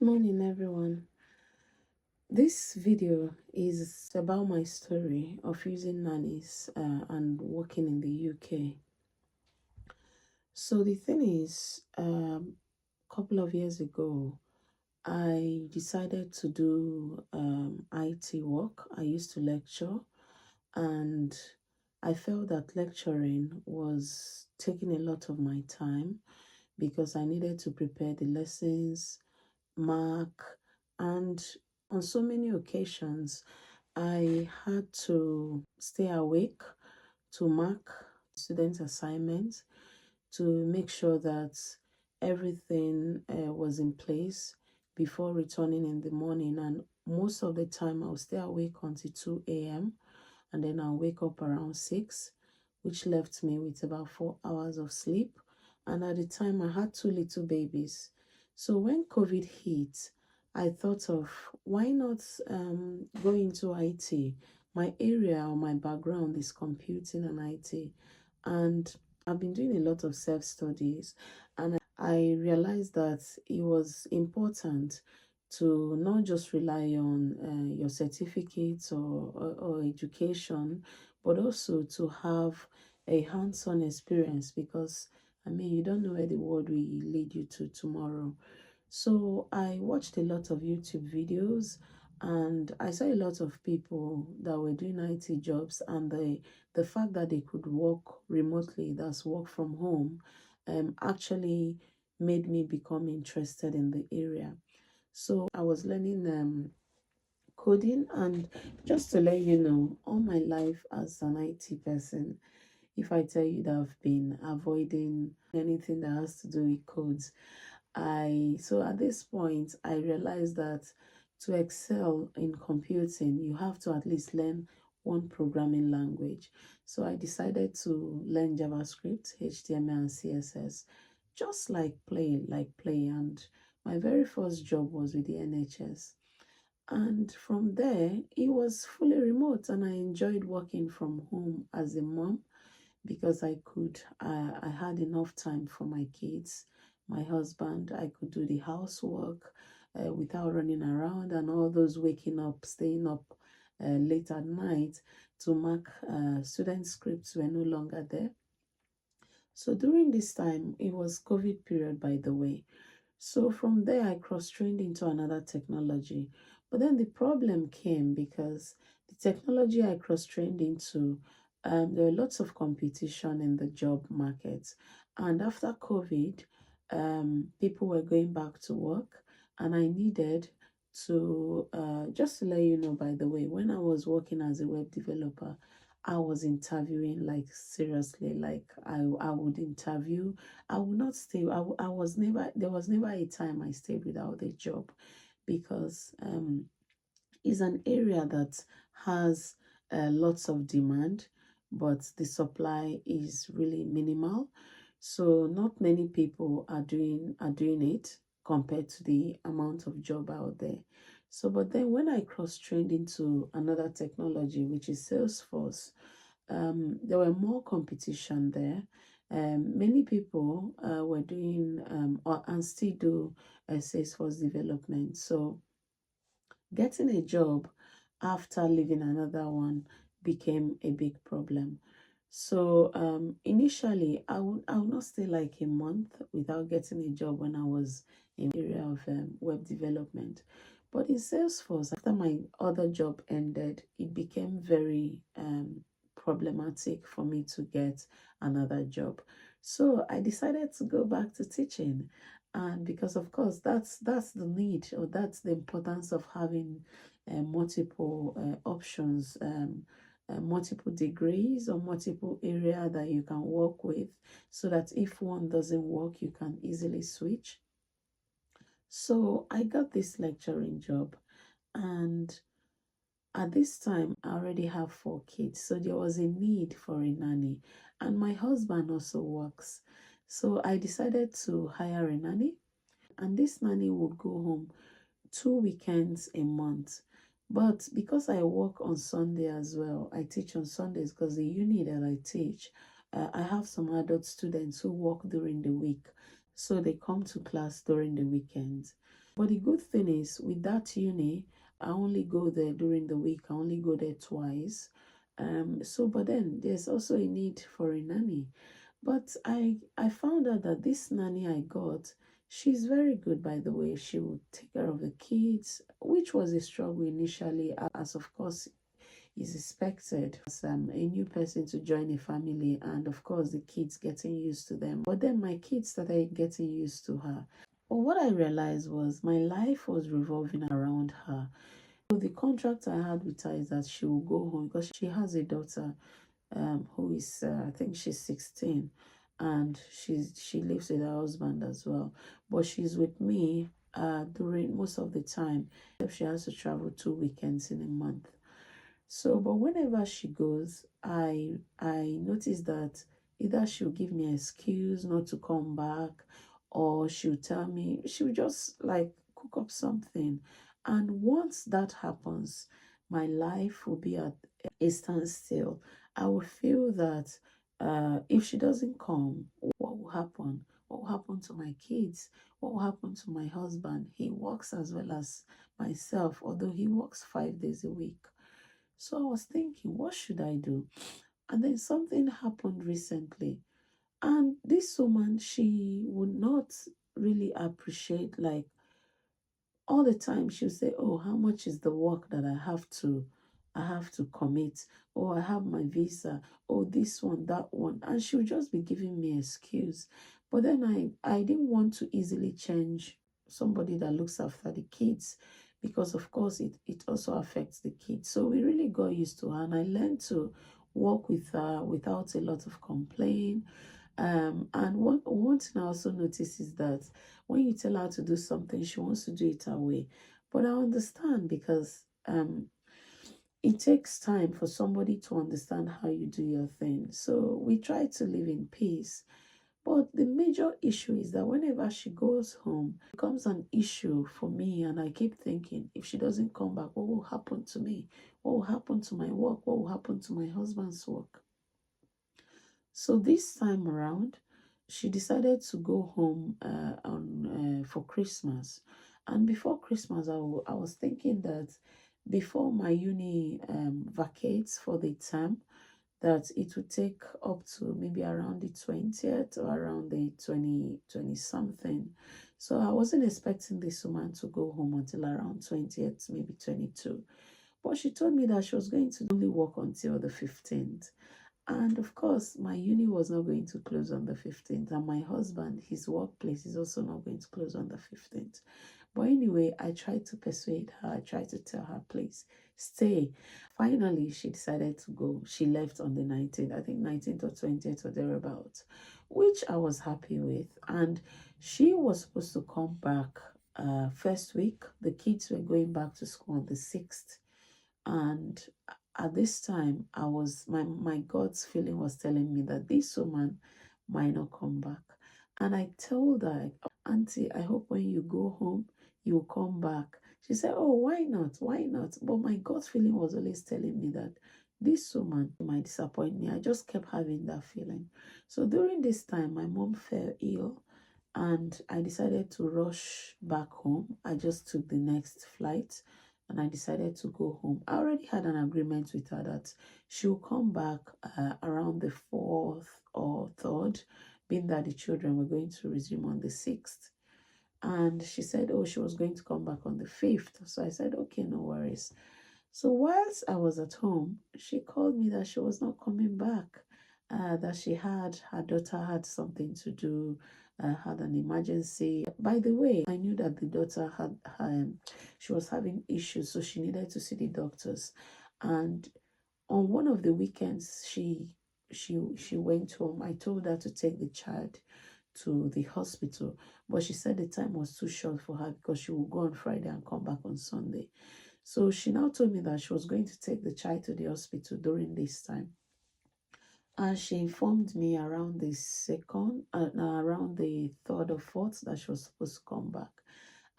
Morning, everyone. This video is about my story of using nannies and working in the UK. So the thing is, a couple of years ago, I decided to do IT work. I used to lecture, and I felt that lecturing was taking a lot of my time because I needed to prepare the lessons, mark, and on so many occasions, I had to stay awake to mark students' assignments to make sure that everything was in place before returning in the morning. And most of the time, I'll stay awake until 2 a.m. and then I'll wake up around 6, which left me with about 4 hours of sleep. And at the time, I had two little babies. So when COVID hit, I thought of why not go into IT. My area or my background is computing and IT. And I've been doing a lot of self studies, and I realized that it was important to not just rely on your certificates or education, but also to have a hands on experience because you don't know where the world will lead you to tomorrow. So I watched a lot of YouTube videos and I saw a lot of people that were doing IT jobs, and the fact that they could work remotely, that's work from home, actually made me become interested in the area. So I was learning coding, and just to let you know, all my life as an IT person, if I tell you that I've been avoiding anything that has to do with codes, so at this point I realized that to excel in computing, you have to at least learn one programming language. So I decided to learn JavaScript, HTML, and CSS, just like play. And my very first job was with the NHS. And from there, it was fully remote, and I enjoyed working from home as a mom because I had enough time for my kids, my husband. I could do the housework without running around and all those waking up, staying up late at night to mark student scripts were no longer there. So during this time, it was COVID period, by the way. So from there, I cross-trained into another technology. But then the problem came because the technology I cross-trained into, there were lots of competition in the job market. And after COVID, people were going back to work, and I needed to, just to let you know, by the way, when I was working as a web developer, I was interviewing like seriously, like I would interview. I would not stay. I was never, there was never a time I stayed without a job because it's an area that has lots of demand, but the supply is really minimal. So not many people are doing it compared to the amount of job out there. So, but then when I cross-trained into another technology, which is Salesforce, there were more competition there. Many people were doing and still do Salesforce development. So getting a job after leaving another one became a big problem. So initially, I would not stay like a month without getting a job when I was in the area of web development. But in Salesforce, after my other job ended, it became very problematic for me to get another job. So I decided to go back to teaching, and because of course that's the need, or that's the importance of having multiple options, multiple degrees or multiple area that you can work with, so that if one doesn't work, you can easily switch. So I got this lecturing job, and at this time I already have 4 kids, so there was a need for a nanny, and my husband also works. So I decided to hire a nanny, and this nanny would go home 2 weekends a month. But because I work on Sunday as well, I teach on Sundays because the uni that I teach, I have some adult students who work during the week. So they come to class during the weekends. But the good thing is, with that uni, I only go there during the week. I only go there twice. But then there's also a need for a nanny. But I found out that this nanny I got, she's very good, by the way. She would take care of the kids, which was a struggle initially, as of course is expected as a new person to join a family, and of course the kids getting used to them. But then my kids started getting used to her. But what I realized was my life was revolving around her. So the contract I had with her is that she will go home because she has a daughter who is I think she's 16, and she lives with her husband as well. But she's with me during most of the time. If she has to travel 2 weekends in a month. So, but whenever she goes, I notice that either she'll give me an excuse not to come back, or she'll tell me she'll just like cook up something. And once that happens, my life will be at a standstill. I will feel that if she doesn't come, what will happen? What will happen to my kids? What will happen to my husband? He works as well as myself, although he works 5 days a week. So I was thinking, what should I do? And then something happened recently. And this woman, she would not really appreciate, like, all the time she'll say, oh, how much is the work that I have to commit? Oh, I have my visa. Oh, this one, that one. And she'll just be giving me excuse. But then I didn't want to easily change somebody that looks after the kids, because of course it also affects the kids. So we really got used to her, and I learned to work with her without a lot of complaint. And one thing I also notice is that when you tell her to do something, she wants to do it her way. But I understand, because it takes time for somebody to understand how you do your thing. So we try to live in peace. But the major issue is that whenever she goes home, it becomes an issue for me. And I keep thinking, if she doesn't come back, what will happen to me? What will happen to my work? What will happen to my husband's work? So this time around, she decided to go home for Christmas. And before Christmas, I was thinking that before my uni vacates for the term, that it would take up to maybe around the 20th or around the 20 something. So I wasn't expecting this woman to go home until around 20th, maybe 22. But she told me that she was going to only work until the 15th. And of course, my uni was not going to close on the 15th. And my husband, his workplace is also not going to close on the 15th. But anyway, I tried to persuade her. I tried to tell her, please stay. Finally, she decided to go. She left on the 19th, I think 19th or 20th or thereabouts, which I was happy with. And she was supposed to come back first week. The kids were going back to school on the 6th. And at this time, my God's feeling was telling me that this woman might not come back. And I told her, Auntie, I hope when you go home, you will come back. She said, oh, why not? Why not? But my God's feeling was always telling me that this woman might disappoint me. I just kept having that feeling. So during this time, my mom fell ill, and I decided to rush back home. I just took the next flight, and I decided to go home. I already had an agreement with her that she'll come back around the 4th or 3rd, being that the children were going to resume on the 6th. And she said, oh, she was going to come back on the 5th. So I said, okay, no worries. So whilst I was at home, she called me that she was not coming back, that her daughter had something to do, had an emergency. By the way, I knew that the daughter she was having issues, so she needed to see the doctors. And on one of the weekends, she went home. I told her to take the child to the hospital, but she said the time was too short for her because she would go on Friday and come back on Sunday. So she now told me that she was going to take the child to the hospital during this time. And she informed me around the around the 3rd or 4th that she was supposed to come back.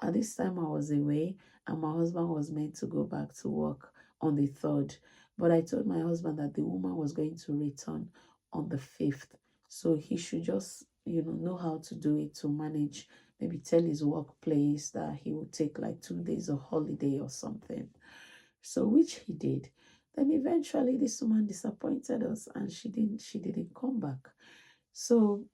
At this time, I was away, and my husband was meant to go back to work on the 3rd. But I told my husband that the woman was going to return on the 5th. So he should just, know how to do it to manage maybe tell his workplace that he would take like 2 days of holiday or something. So which he did. Then eventually this woman disappointed us and she didn't come back. So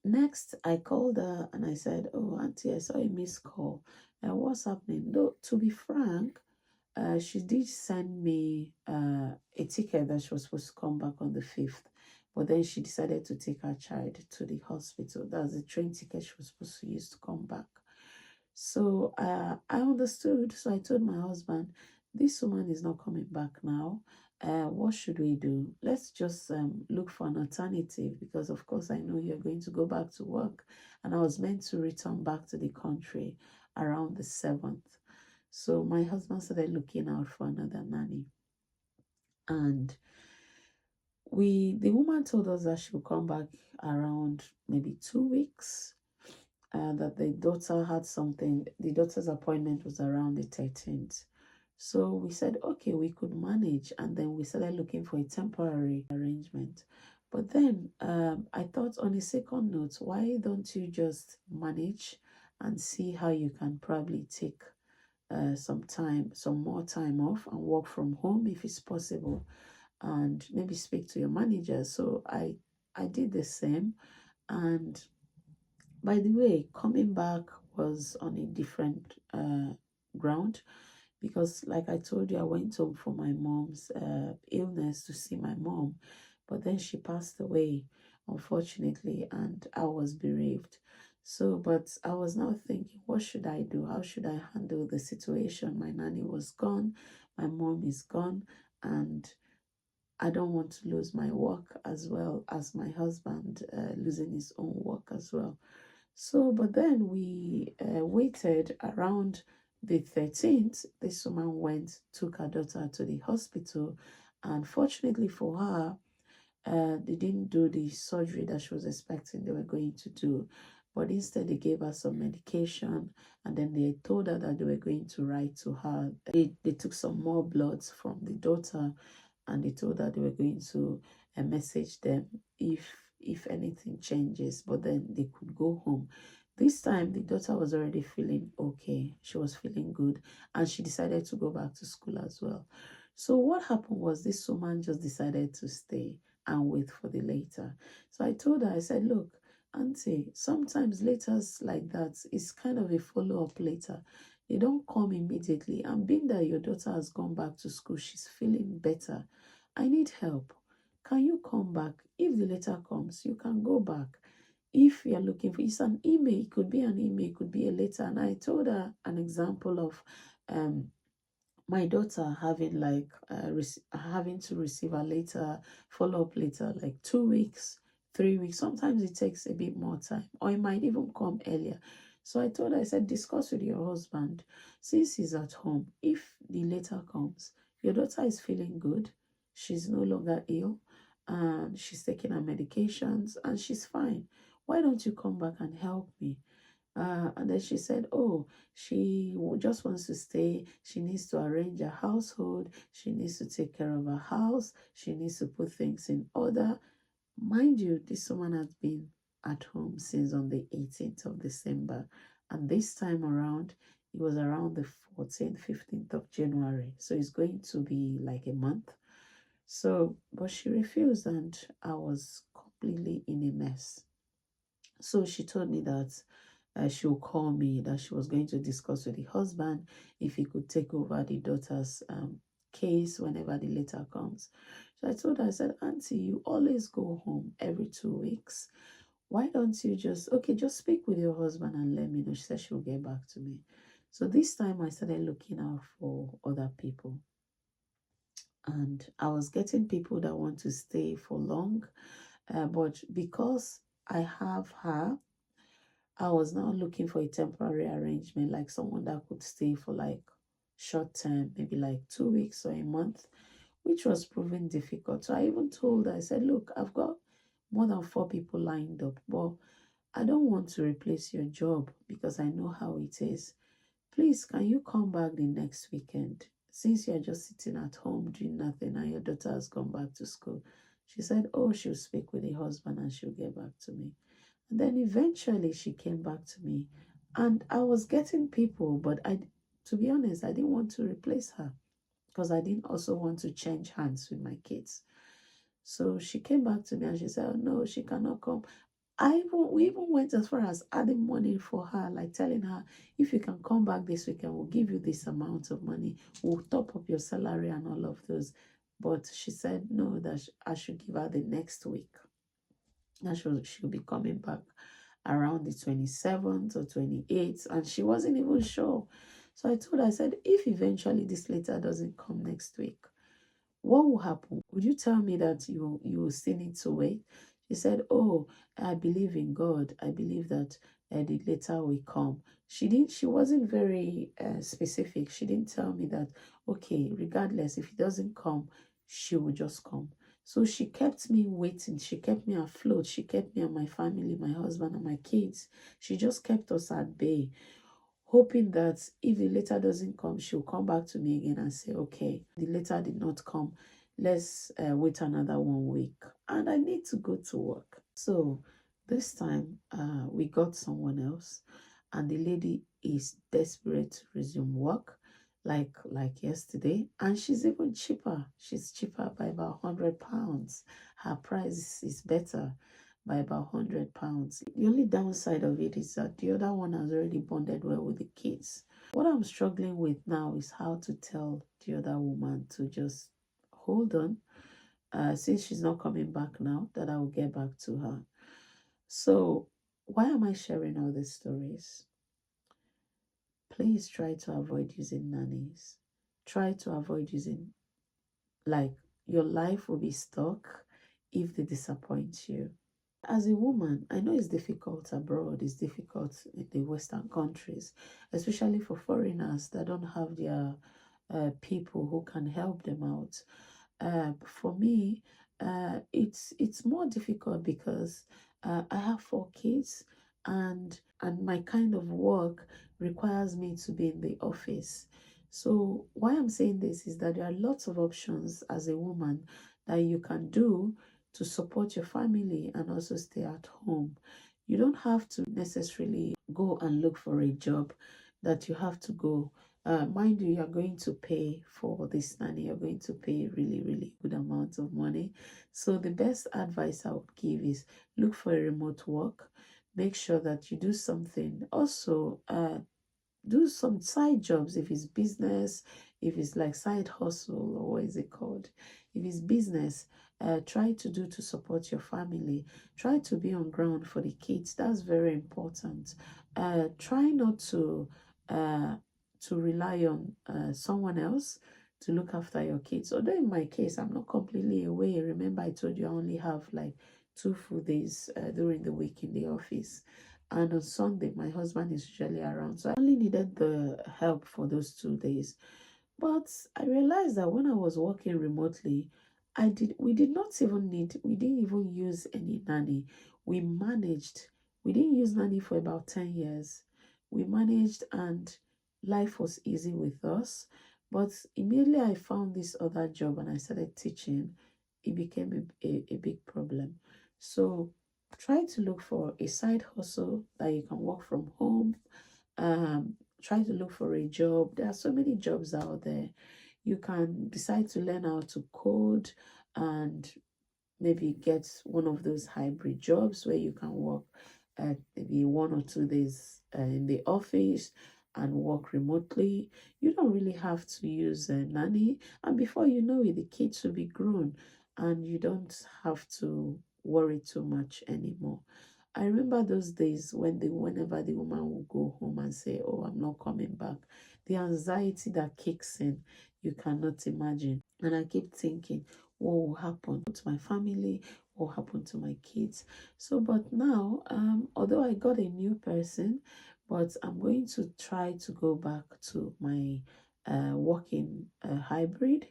next I called her and I said, "Oh, auntie, I saw a missed call. And what's happening?" Though to be frank, she did send me a ticket that she was supposed to come back on the 5th, but then she decided to take her child to the hospital. That's the train ticket she was supposed to use to come back. So I understood. So I told my husband, this woman is not coming back now. What should we do? Let's just look for an alternative because, of course, I know you're going to go back to work. And I was meant to return back to the country around the 7th. So my husband started looking out for another nanny. And the woman told us that she would come back around maybe 2 weeks. That the daughter had something, the daughter's appointment was around the 13th. So we said, okay, we could manage. And then we started looking for a temporary arrangement. But then I thought on a second note, why don't you just manage and see how you can probably take some more time off and work from home if it's possible, and maybe speak to your manager. So I did the same. And by the way, coming back was on a different ground because, like I told you, I went home for my mom's illness to see my mom, but then she passed away, unfortunately, and I was bereaved. So, but I was now thinking, what should I do? How should I handle the situation? My nanny was gone, my mom is gone, and I don't want to lose my work as well as my husband losing his own work as well. So, but then we waited around the 13th. This woman took her daughter to the hospital. And fortunately for her, they didn't do the surgery that she was expecting they were going to do. But instead, they gave her some medication and then they told her that they were going to write to her. They took some more bloods from the daughter and they told her they were going to message them if anything changes, but then they could go home. This time the daughter was already feeling okay, she was feeling good, and she decided to go back to school as well. So what happened was this woman just decided to stay and wait for the later. So I told her, I said, look, auntie, sometimes letters like that is kind of a follow-up later. They don't come immediately. And being that your daughter has gone back to school, she's feeling better. I need help. Can you come back? If the letter comes, you can go back. If you're looking for, it's an email, it could be an email, it could be a letter. And I told her an example of my daughter having having to receive a later follow-up later like 2 weeks, 3 weeks. Sometimes it takes a bit more time or it might even come earlier. So I told her, I said, discuss with your husband since he's at home. If the letter comes, your daughter is feeling good, she's no longer ill, and she's taking her medications and she's fine. Why don't you come back and help me? And then she said, oh, she just wants to stay. She needs to arrange her household. She needs to take care of her house. She needs to put things in order. Mind you, this woman has been at home since on the 18th of December. And this time around, it was around the 14th, 15th of January. So it's going to be like a month. So, but she refused and I was completely in a mess. So she told me that she will call me, that she was going to discuss with the husband if he could take over the daughter's case whenever the letter comes. So I told her, I said, auntie, you always go home every 2 weeks. Why don't you just speak with your husband and let me know? She said she'll get back to me. So this time I started looking out for other people. And I was getting people that want to stay for long. But because I have her, I was now looking for a temporary arrangement, like someone that could stay for like short term, maybe like 2 weeks or a month, which was proving difficult. So I even told her, I said, look, I've got more than 4 people lined up, but I don't want to replace your job because I know how it is. Please, can you come back the next weekend? Since you're just sitting at home doing nothing and your daughter has gone back to school. She said, oh, she'll speak with the husband and she'll get back to me. And then eventually she came back to me. And I was getting people, but to be honest, I didn't want to replace her because I didn't also want to change hands with my kids. So she came back to me and she said, "Oh, no, she cannot come." We even went as far as adding money for her, like telling her, if you can come back this weekend, we'll give you this amount of money. We'll top up your salary and all of those. But she said no, that I should give her the next week. That she'll be coming back around the 27th or 28th. And she wasn't even sure. So I told her, I said, if eventually this letter doesn't come next week, what will happen? Would you tell me that you will still need to wait? She said, "Oh, I believe in God. I believe that the letter will come." She wasn't very specific. She didn't tell me that, okay, regardless, if it doesn't come, she will just come. So she kept me waiting. She kept me afloat. She kept me and my family, my husband and my kids. She just kept us at bay, hoping that if the letter doesn't come, she'll come back to me again and say, okay, the letter did not come. Let's wait another 1 week. And I need to go to work. So this time we got someone else, and the lady is desperate to resume work like yesterday. And she's even cheaper. She's cheaper by about £100. Her price is better by about £100. The only downside of it is that the other one has already bonded well with the kids. What I'm struggling with now is how to tell the other woman to just hold on. Since she's not coming back now, that I will get back to her. So, why am I sharing all these stories? Please try to avoid using nannies. Try to avoid using, like, your life will be stuck if they disappoint you. As a woman, I know it's difficult abroad, it's difficult in the Western countries, especially for foreigners that don't have their people who can help them out. For me, it's more difficult because I have 4 kids, and my kind of work requires me to be in the office. So why I'm saying this is that there are lots of options as a woman that you can do to support your family and also stay at home. You don't have to necessarily go and look for a job that you have to go. Mind you, you're going to pay for this nanny. You're going to pay really, really good amount of money. So the best advice I would give is look for a remote work. Make sure that you do something. Also, do some side jobs if it's business, if it's like side hustle, or what is it called? If it's business, try to do to support your family. Try to be on ground for the kids. That's very important. Try not uh, to rely on someone else to look after your kids. Although in my case, I'm not completely away. Remember, I told you I only have like 2 full days during the week in the office. And on Sunday, my husband is usually around. So I only needed the help for those 2 days. But I realized that when I was working remotely, we didn't even use any nanny. We managed. We didn't use nanny for about 10 years. We managed, and life was easy with us. But immediately I found this other job and I started teaching, it became a big problem. So try to look for a side hustle that you can work from home. Try to look for a job. There are so many jobs out there. You can decide to learn how to code and maybe get one of those hybrid jobs where you can work maybe 1 or 2 days in the office and work remotely. You don't really have to use a nanny, and before you know it, the kids will be grown and you don't have to worry too much anymore. I remember those days whenever the woman would go home and say, "Oh, I'm not coming back," the anxiety that kicks in, you cannot imagine. And I keep thinking, what will happen to my family? What will happen to my kids? So, but now, although I got a new person, but I'm going to try to go back to my working hybrid,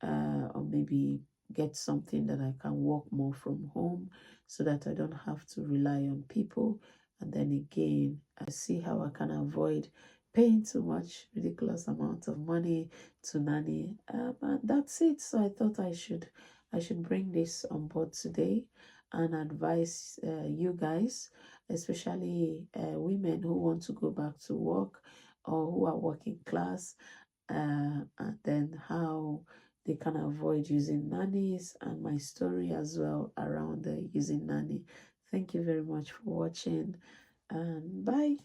or maybe get something that I can work more from home so that I don't have to rely on people. And then again, I see how I can avoid paying too much ridiculous amount of money to nanny. And that's it. So I thought I should bring this on board today and advise you guys especially women who want to go back to work or who are working class, and then how they can avoid using nannies, and my story as well around using nanny. Thank you very much for watching, and bye.